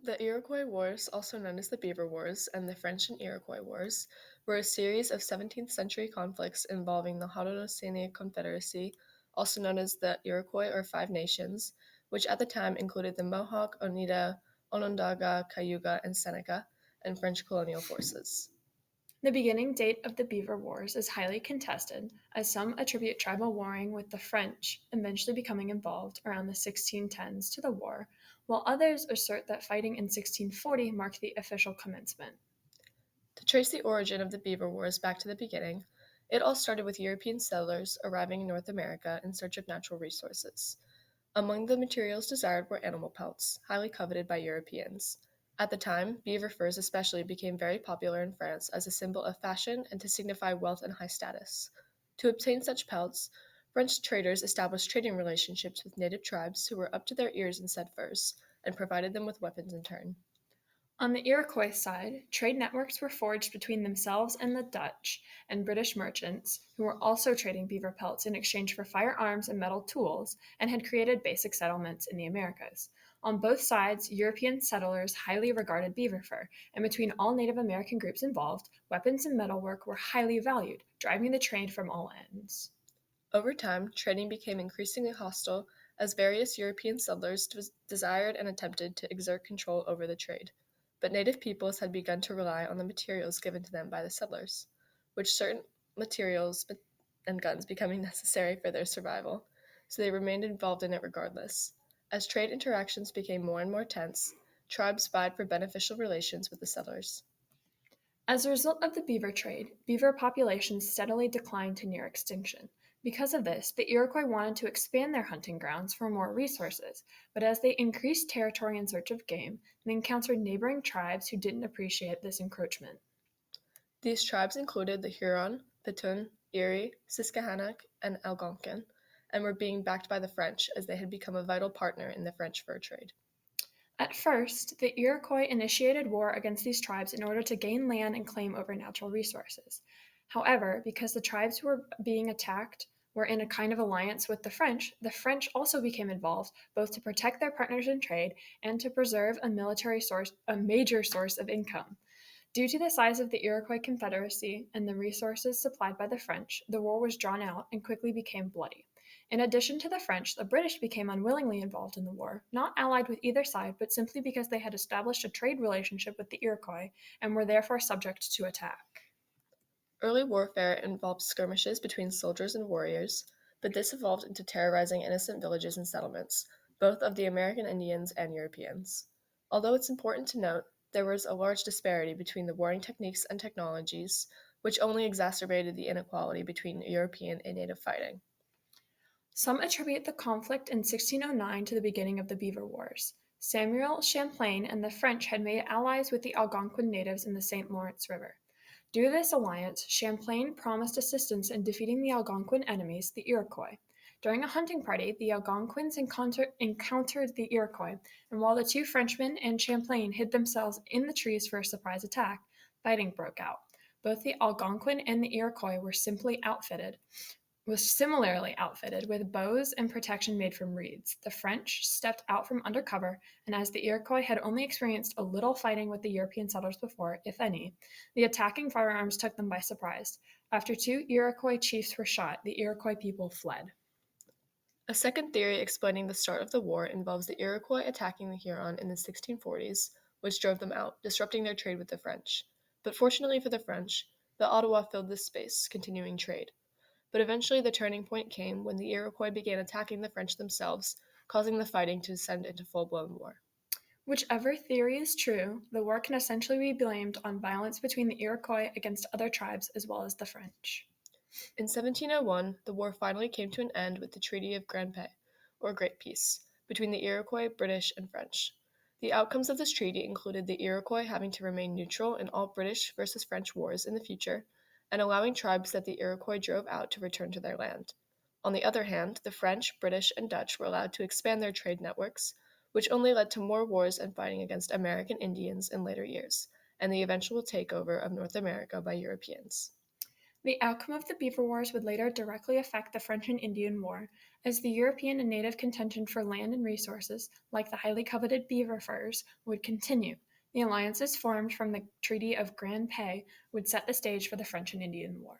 The Iroquois Wars, also known as the Beaver Wars and the French and Iroquois Wars, were a series of 17th century conflicts involving the Haudenosaunee Confederacy, also known as the Iroquois or Five Nations, which at the time included the Mohawk, Oneida, Onondaga, Cayuga, and Seneca, and French colonial forces. The beginning date of the Beaver Wars is highly contested, as some attribute tribal warring with the French eventually becoming involved around the 1610s to the war, while others assert that fighting in 1640 marked the official commencement. To trace the origin of the Beaver Wars back to the beginning, it all started with European settlers arriving in North America in search of natural resources. Among the materials desired were animal pelts, highly coveted by Europeans. At the time, beaver furs especially became very popular in France as a symbol of fashion and to signify wealth and high status. To obtain such pelts, French traders established trading relationships with native tribes who were up to their ears in said furs, and provided them with weapons in turn. On the Iroquois side, trade networks were forged between themselves and the Dutch and British merchants, who were also trading beaver pelts in exchange for firearms and metal tools, and had created basic settlements in the Americas. On both sides, European settlers highly regarded beaver fur, and between all Native American groups involved, weapons and metalwork were highly valued, driving the trade from all ends. Over time, trading became increasingly hostile as various European settlers desired and attempted to exert control over the trade. But native peoples had begun to rely on the materials given to them by the settlers, which certain materials and guns becoming necessary for their survival, so they remained involved in it regardless. As trade interactions became more and more tense, tribes vied for beneficial relations with the settlers. As a result of the beaver trade, beaver populations steadily declined to near extinction. Because of this, the Iroquois wanted to expand their hunting grounds for more resources, but as they increased territory in search of game, they encountered neighboring tribes who didn't appreciate this encroachment. These tribes included the Huron, Petun, Erie, Susquehannock, and Algonquin, and were being backed by the French as they had become a vital partner in the French fur trade. At first, the Iroquois initiated war against these tribes in order to gain land and claim over natural resources. However, because the tribes who were being attacked were in a kind of alliance with the French also became involved, both to protect their partners in trade and to preserve a major source of income. Due to the size of the Iroquois Confederacy and the resources supplied by the French, the war was drawn out and quickly became bloody. In addition to the French, the British became unwillingly involved in the war, not allied with either side, but simply because they had established a trade relationship with the Iroquois and were therefore subject to attack. Early warfare involved skirmishes between soldiers and warriors, but this evolved into terrorizing innocent villages and settlements, both of the American Indians and Europeans. Although it's important to note, there was a large disparity between the warring techniques and technologies, which only exacerbated the inequality between European and native fighting. Some attribute the conflict in 1609 to the beginning of the Beaver Wars. Samuel Champlain and the French had made allies with the Algonquin natives in the St. Lawrence River. Due to this alliance, Champlain promised assistance in defeating the Algonquin enemies, the Iroquois. During a hunting party, the Algonquins encountered the Iroquois, and while the two Frenchmen and Champlain hid themselves in the trees for a surprise attack, fighting broke out. Both the Algonquin and the Iroquois was similarly outfitted with bows and protection made from reeds. The French stepped out from under cover, and as the Iroquois had only experienced a little fighting with the European settlers before, if any, the attacking firearms took them by surprise. After two Iroquois chiefs were shot, the Iroquois people fled. A second theory explaining the start of the war involves the Iroquois attacking the Huron in the 1640s, which drove them out, disrupting their trade with the French. But fortunately for the French, the Ottawa filled this space, continuing trade. But eventually the turning point came when the Iroquois began attacking the French themselves, causing the fighting to descend into full-blown war. Whichever theory is true, the war can essentially be blamed on violence between the Iroquois against other tribes as well as the French. In 1701, the war finally came to an end with the Treaty of Grand Paix, or Great Peace, between the Iroquois, British, and French. The outcomes of this treaty included the Iroquois having to remain neutral in all British versus French wars in the future, and allowing tribes that the Iroquois drove out to return to their land. On the other hand, the French, British, and Dutch were allowed to expand their trade networks, which only led to more wars and fighting against American Indians in later years, and the eventual takeover of North America by Europeans. The outcome of the Beaver Wars would later directly affect the French and Indian War, As the European and native contention for land and resources, like the highly coveted beaver furs, would continue, the alliances formed from the Treaty of Grand Pe would set the stage for the French and Indian War.